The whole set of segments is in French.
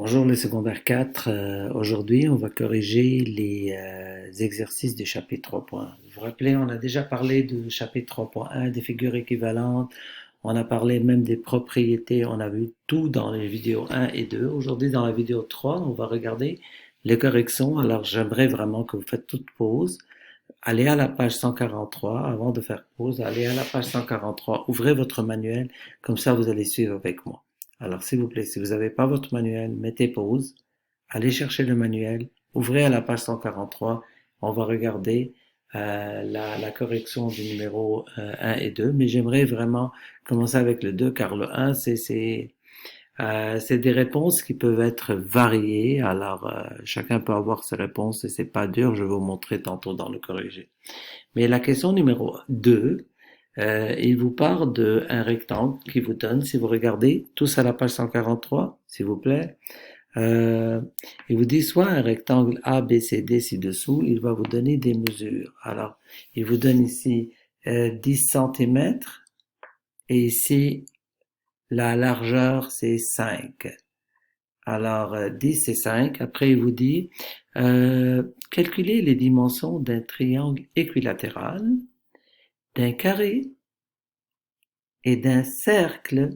Bonjour les secondaires 4. Aujourd'hui, on va corriger les exercices du chapitre 3.1. Vous vous rappelez, on a déjà parlé du chapitre 3.1, des figures équivalentes, on a parlé même des propriétés, on a vu tout dans les vidéos 1 et 2. Aujourd'hui, dans la vidéo 3, on va regarder les corrections. Alors, j'aimerais vraiment que vous faites toute pause. Allez à la page 143, avant de faire pause, allez à la page 143, ouvrez votre manuel, comme ça vous allez suivre avec moi. Alors s'il vous plaît, si vous n'avez pas votre manuel, mettez pause, allez chercher le manuel, ouvrez à la page 143, on va regarder la correction du numéro 1 et 2, mais j'aimerais vraiment commencer avec le 2, car le 1, c'est des réponses qui peuvent être variées, alors chacun peut avoir ses réponses et c'est pas dur, je vais vous montrer tantôt dans le corrigé. Mais la question numéro 2, il vous parle d'un rectangle qui vous donne, si vous regardez tous à la page 143, s'il vous plaît, euh, il vous dit soit un rectangle A, B, C, D ci-dessous, il va vous donner des mesures. Alors, il vous donne ici 10 centimètres et ici la largeur c'est 5. Alors, 10 et 5. Après, il vous dit, calculez les dimensions d'un triangle équilatéral, d'un carré et d'un cercle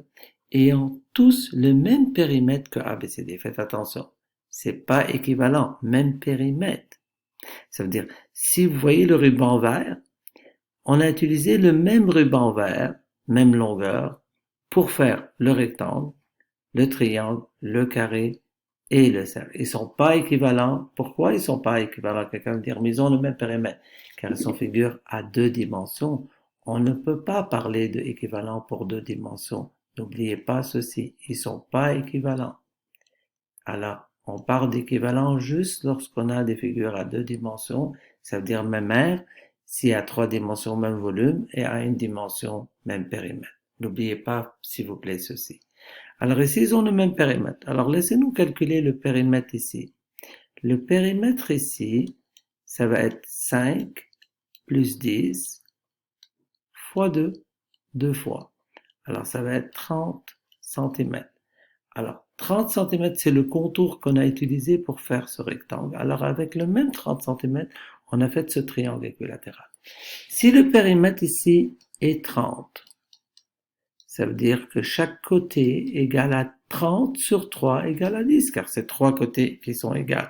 ayant tous le même périmètre que ABCD. Faites attention, c'est pas équivalent, même périmètre. Ça veut dire, si vous voyez le ruban vert, on a utilisé le même ruban vert, même longueur, pour faire le rectangle, le triangle, le carré et le cercle. Ils sont pas équivalents. Pourquoi ils sont pas équivalents? Quelqu'un va dire, mais ils ont le même périmètre, car ils sont figures à deux dimensions. On ne peut pas parler d'équivalent pour deux dimensions. N'oubliez pas ceci, ils sont pas équivalents. Alors, on parle d'équivalent juste lorsqu'on a des figures à deux dimensions, ça veut dire même aire, si à trois dimensions, même volume, et à une dimension, même périmètre. N'oubliez pas, s'il vous plaît, ceci. Alors ici, ils ont le même périmètre. Alors laissez-nous calculer le périmètre ici. Le périmètre ici, ça va être 5 plus 10 fois 2, 2 fois. Alors ça va être 30 centimètres. Alors 30 centimètres, c'est le contour qu'on a utilisé pour faire ce rectangle. Alors avec le même 30 centimètres, on a fait ce triangle équilatéral. Si le périmètre ici est 30, ça veut dire que chaque côté égale à 30 sur 3 égale à 10, car c'est trois côtés qui sont égales.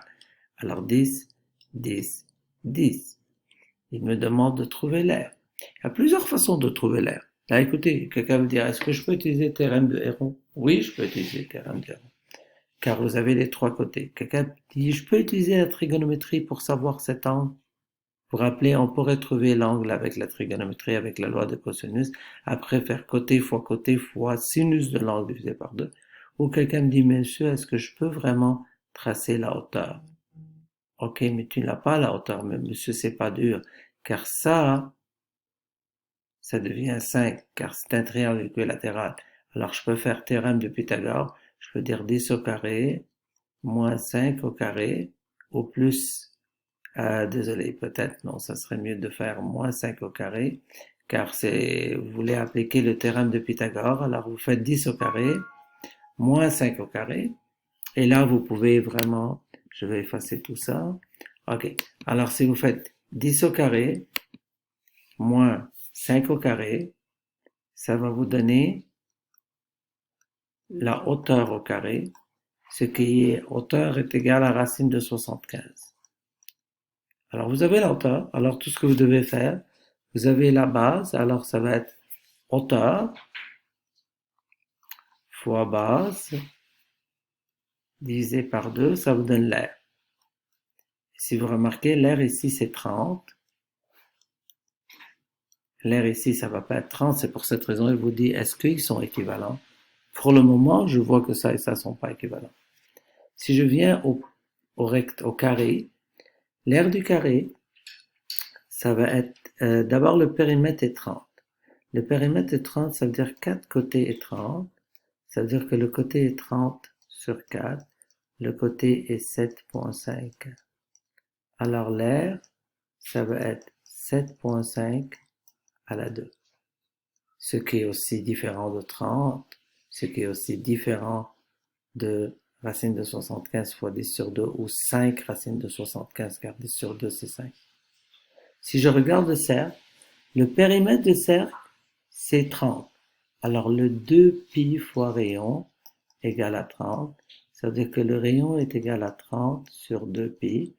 Alors 10, 10, 10. Il me demande de trouver l'air. Il y a plusieurs façons de trouver l'air. Là, écoutez, quelqu'un me dira, est-ce que je peux utiliser théorème de Héron? Oui, je peux utiliser théorème de Héron, car vous avez les trois côtés. Quelqu'un dit, je peux utiliser la trigonométrie pour savoir cet angle? Vous vous rappelez, on pourrait trouver l'angle avec la trigonométrie, avec la loi de cosinus, après faire côté fois sinus de l'angle divisé par 2. Ou quelqu'un me dit, monsieur, est-ce que je peux vraiment tracer la hauteur? Ok, mais tu n'as pas la hauteur, mais monsieur, c'est pas dur, car ça devient 5, car c'est un triangle équilatéral. Alors je peux faire théorème de Pythagore, je peux dire 10 au carré, moins 5 au carré, au plus désolé, peut-être, non, ça serait mieux de faire moins 5 au carré, car vous voulez appliquer le théorème de Pythagore, alors vous faites 10 au carré, moins 5 au carré, et là, vous pouvez vraiment, je vais effacer tout ça, ok, alors si vous faites 10 au carré, moins 5 au carré, ça va vous donner la hauteur au carré, ce qui est hauteur est égal à racine de 75. Alors vous avez la hauteur, alors tout ce que vous devez faire, vous avez la base, alors ça va être hauteur fois base divisé par 2, ça vous donne l'air. Si vous remarquez, l'air ici c'est 30. L'air ici ça va pas être 30, c'est pour cette raison il vous dit est-ce qu'ils sont équivalents? Pour le moment, je vois que ça et ça sont pas équivalents. Si je viens au carré, l'air du carré, ça va être d'abord le périmètre est 30. Le périmètre est 30, ça veut dire 4 côtés est 30. Ça veut dire que le côté est 30 sur 4. Le côté est 7,5. Alors l'air, ça va être 7,5 à la 2. Ce qui est aussi différent de 30, ce qui est aussi différent de racine de 75 fois 10 sur 2 ou 5 racines de 75 car 10 sur 2 c'est 5. Si je regarde le cercle, le périmètre du cercle c'est 30. Alors le 2pi fois rayon égale à 30. Ça veut dire que le rayon est égal à 30 sur 2pi.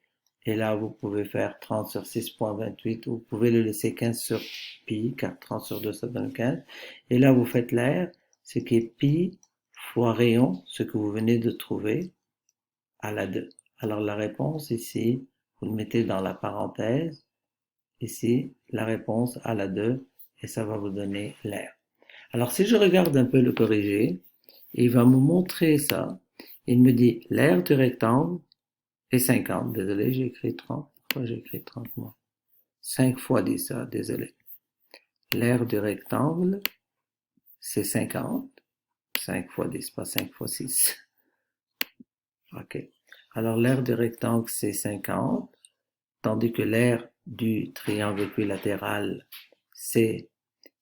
Et là, vous pouvez faire 30 sur 6,28. Vous pouvez le laisser 15 sur pi, car 30 sur 2, ça donne 15. Et là, vous faites l'air, ce qui est pi fois rayon, ce que vous venez de trouver, à la 2. Alors la réponse ici, vous le mettez dans la parenthèse. Ici, la réponse à la 2, et ça va vous donner l'air. Alors si je regarde un peu le corrigé, il va me montrer ça. Il me dit l'aire du rectangle est 50. Désolé, j'ai écrit 30. Pourquoi j'ai écrit 30 moi? 5 fois 10, ah, désolé. L'aire du rectangle, c'est 50. 5 fois 10, pas 5 fois 6. Ok. Alors l'aire du rectangle, c'est 50. Tandis que l'aire du triangle équilatéral, c'est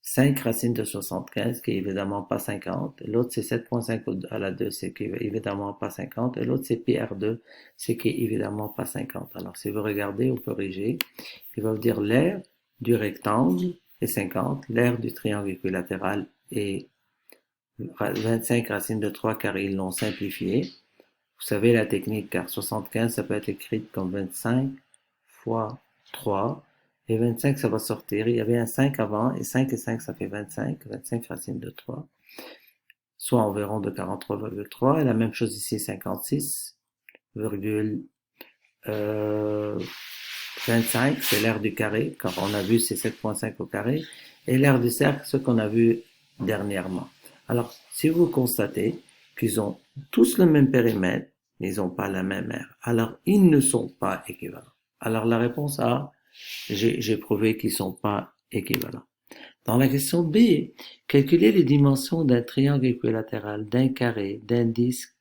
5 racines de 75, qui est évidemment pas 50. L'autre, c'est 7,5 à la 2, c'est qui est évidemment pas 50. Et l'autre, c'est pi R2, c'est qui est évidemment pas 50. Alors, si vous regardez au corrigé, il va vous dire l'aire du rectangle est 50, l'aire du triangle équilatéral est 25 racines de 3 car ils l'ont simplifié. Vous savez la technique, car 75, ça peut être écrit comme 25 fois 3. Et 25, ça va sortir. Il y avait un 5 avant, et 5 et 5, ça fait 25. 25 racines de 3. Soit environ de 43,3. Et la même chose ici, 56,25. C'est l'aire du carré. Quand on a vu, c'est 7,5 au carré. Et l'aire du cercle, ce qu'on a vu dernièrement. Alors, si vous constatez qu'ils ont tous le même périmètre, mais ils n'ont pas la même aire. Alors, ils ne sont pas équivalents. Alors, la réponse A, j'ai prouvé qu'ils ne sont pas équivalents. Dans la question B, calculer les dimensions d'un triangle équilatéral, d'un carré, d'un disque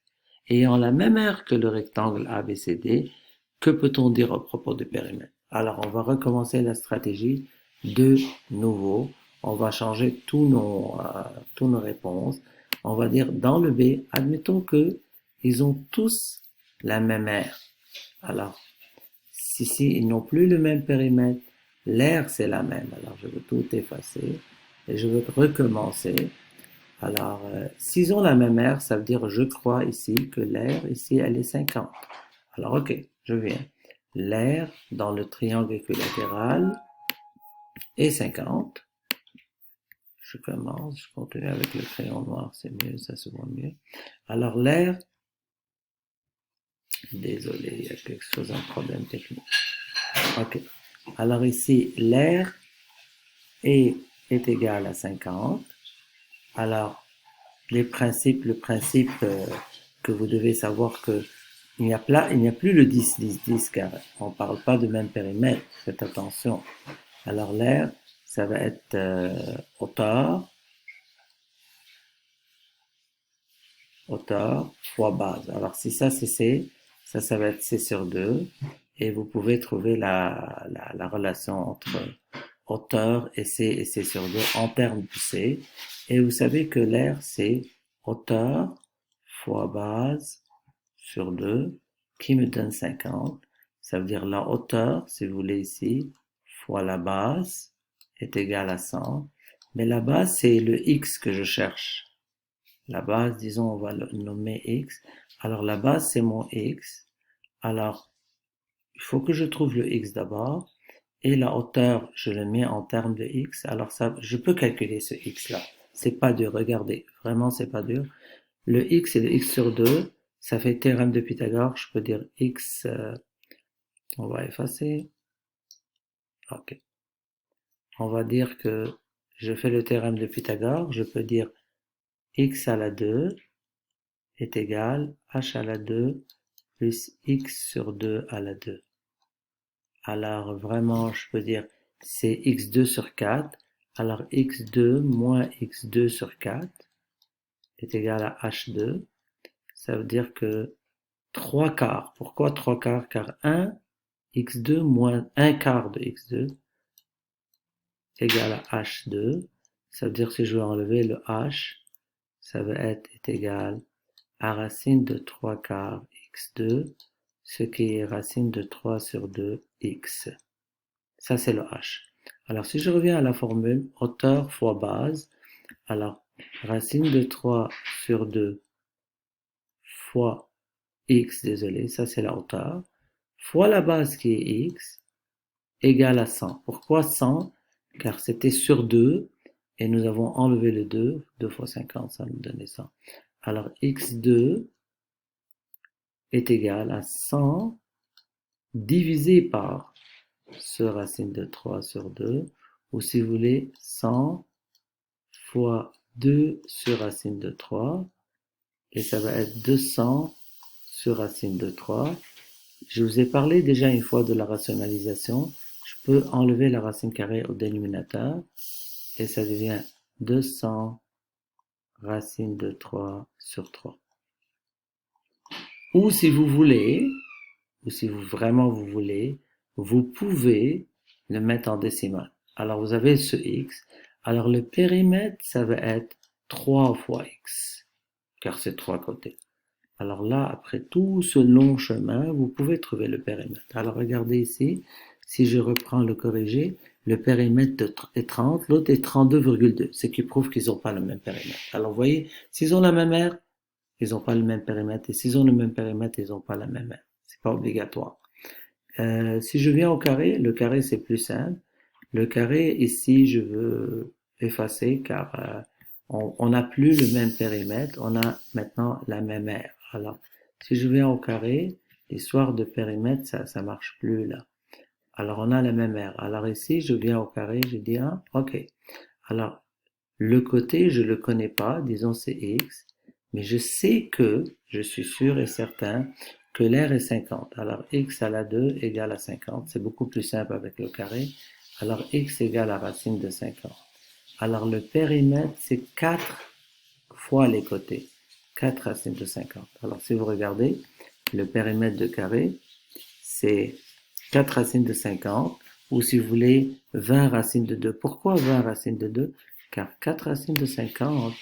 ayant la même aire que le rectangle ABCD. Que peut-on dire à propos du périmètre? Alors, on va recommencer la stratégie de nouveau. On va changer tous nos réponses. On va dire dans le B, admettons que ils ont tous la même aire. Alors, si ils n'ont plus le même périmètre, l'aire c'est la même. Alors, je vais tout effacer et je vais recommencer. Alors, s'ils ont la même aire, ça veut dire, je crois ici que l'aire ici, elle est 50. Alors, ok, je viens. L'aire dans le triangle équilatéral est 50. Je commence, je continue avec le crayon noir, c'est mieux, ça se voit mieux. Alors, l'aire, désolé, il y a quelque chose, un problème technique. Ok. Alors ici, l'aire est égal à 50. Alors, le principe que vous devez savoir que il n'y a plus le 10, 10, 10, car on ne parle pas du même périmètre. Faites attention. Alors l'aire, ça va être hauteur fois base. Alors si ça c'est C, ça va être C sur 2. Et vous pouvez trouver la relation entre hauteur et C sur 2 en termes de C. Et vous savez que l'aire c'est hauteur fois base sur 2 qui me donne 50. Ça veut dire la hauteur, si vous voulez ici, fois la base est égale à 100. Mais la base, c'est le x que je cherche. La base, disons, on va le nommer x. Alors la base, c'est mon x. Alors, il faut que je trouve le x d'abord. Et la hauteur, je le mets en termes de x. Alors ça, je peux calculer ce x-là. C'est pas dur, regardez. Vraiment, c'est pas dur. Le x, c'est le x sur 2. Ça fait théorème de Pythagore. Je peux dire x, on va effacer. Ok. On va dire que je fais le théorème de Pythagore. Je peux dire x à la 2 est égal h à la 2 plus x sur 2 à la 2. Alors vraiment, je peux dire c'est x2 sur 4. Alors x2 moins x2 sur 4 est égal à h2. Ça veut dire que 3 quarts. Pourquoi 3 quarts? Car 1 x2 moins 1 quart de x2 est égal à h2. Ça veut dire que si je veux enlever le h, ça va être égal à racine de 3 quarts x2, ce qui est racine de 3 sur 2x. Ça, c'est le h. Alors, si je reviens à la formule, hauteur fois base, alors, racine de 3 sur 2 fois x, désolé, ça c'est la hauteur, fois la base qui est x, égale à 100. Pourquoi 100? Car c'était sur 2, et nous avons enlevé le 2, 2 fois 50, ça nous donnait 100. Alors, x2 est égal à 100 divisé par ce racine de 3 sur 2, ou si vous voulez, 100 fois 2 sur racine de 3, et ça va être 200 sur racine de 3. Je vous ai parlé déjà une fois de la rationalisation. Je peux enlever la racine carrée au dénominateur, et ça devient 200 racine de 3 sur 3. Ou si vous voulez, ou si vous vraiment vous voulez, vous pouvez le mettre en décimale. Alors vous avez ce x. Alors le périmètre, ça va être 3 fois x, car c'est 3 côtés. Alors là, après tout ce long chemin, vous pouvez trouver le périmètre. Alors regardez ici, si je reprends le corrigé, le périmètre est 30, l'autre est 32,2, ce qui prouve qu'ils n'ont pas le même périmètre. Alors vous voyez, s'ils ont la même aire, ils n'ont pas le même périmètre, et s'ils ont le même périmètre, ils n'ont pas la même aire. C'est pas obligatoire. Si je viens au carré, le carré c'est plus simple. Le carré ici, je veux effacer car on n'a plus le même périmètre, on a maintenant la même aire. Alors, si je viens au carré, l'histoire de périmètre, ça marche plus là. Alors, on a la même aire. Alors ici, je viens au carré, je dis, ah, ok. Alors, le côté, je le connais pas, disons c'est x, mais je sais que, je suis sûr et certain, que l'aire est 50. Alors, x à la 2 égale à 50. C'est beaucoup plus simple avec le carré. Alors, x égale à racine de 50. Alors, le périmètre, c'est 4 fois les côtés. 4 racines de 50. Alors, si vous regardez, le périmètre de carré, c'est 4 racines de 50, ou si vous voulez, 20 racines de 2. Pourquoi 20 racines de 2? Car 4 racines de 50,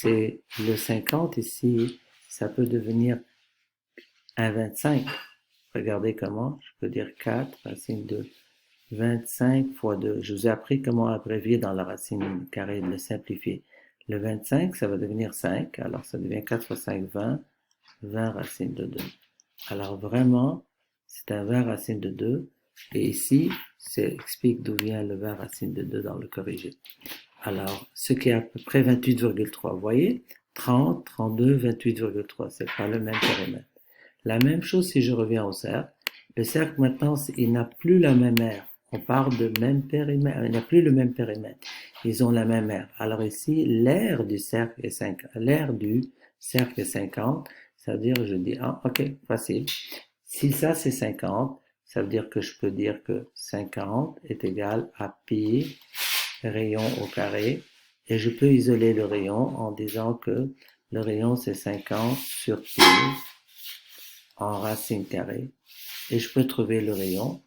c'est le 50 ici, ça peut devenir un 25. Regardez comment, je peux dire 4 racines de 25 fois 2. Je vous ai appris comment abrévier dans la racine carrée, de le simplifier. Le 25, ça va devenir 5, alors ça devient 4 fois 5, 20, 20 racines de 2. Alors vraiment, c'est un 20 racine de 2, et ici, ça explique d'où vient le 20 racine de 2 dans le corrigé. Alors, ce qui est à peu près 28,3, vous voyez, 30, 32, 28,3, c'est pas le même périmètre. La même chose si je reviens au cercle. Le cercle, maintenant, il n'a plus la même aire. On parle de même périmètre, il n'a plus le même périmètre. Ils ont la même aire. Alors ici, l'aire du cercle est 50. L'aire du cercle est 50. Ça veut dire, je dis, ah, ok, facile. Si ça c'est 50, ça veut dire que je peux dire que 50 est égal à pi rayon au carré. Et je peux isoler le rayon en disant que le rayon c'est 50 sur pi en racine carrée. Et je peux trouver le rayon.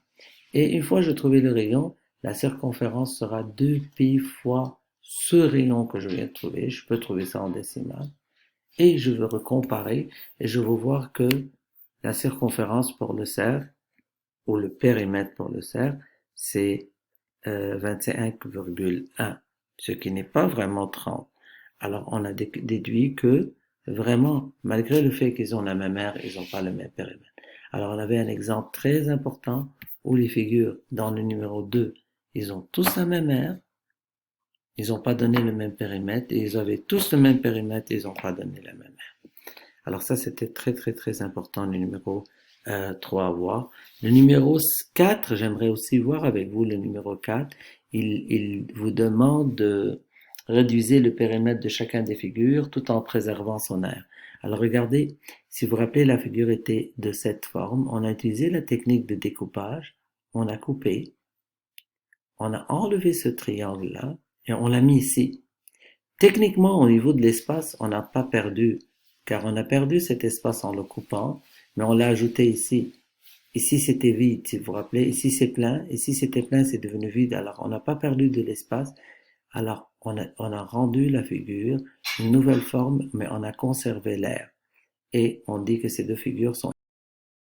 Et une fois que j'ai trouvé le rayon, la circonférence sera 2pi fois ce rayon que je viens de trouver. Je peux trouver ça en décimale. Et je veux recomparer et je veux voir que la circonférence pour le cercle, ou le périmètre pour le cercle, c'est 21,1, ce qui n'est pas vraiment 30. Alors on a déduit que vraiment, malgré le fait qu'ils ont la même aire, ils n'ont pas le même périmètre. Alors on avait un exemple très important où les figures dans le numéro 2, ils ont tous la même aire, ils n'ont pas donné le même périmètre, et ils avaient tous le même périmètre, et ils n'ont pas donné la même aire. Alors ça, c'était très, très, très important, le numéro 3 à voir. Le numéro 4, j'aimerais aussi voir avec vous le numéro 4. Il vous demande de réduire le périmètre de chacun des figures tout en préservant son aire. Alors regardez, si vous vous rappelez, la figure était de cette forme. On a utilisé la technique de découpage. On a coupé. On a enlevé ce triangle-là et on l'a mis ici. Techniquement, au niveau de l'espace, on n'a pas perdu, car on a perdu cet espace en le coupant, mais on l'a ajouté ici. Ici, c'était vide, si vous vous rappelez. Ici, c'est plein. Ici, c'était plein, c'est devenu vide. Alors, on n'a pas perdu de l'espace. Alors, on a rendu la figure une nouvelle forme, mais on a conservé l'air. et on dit que ces deux figures sont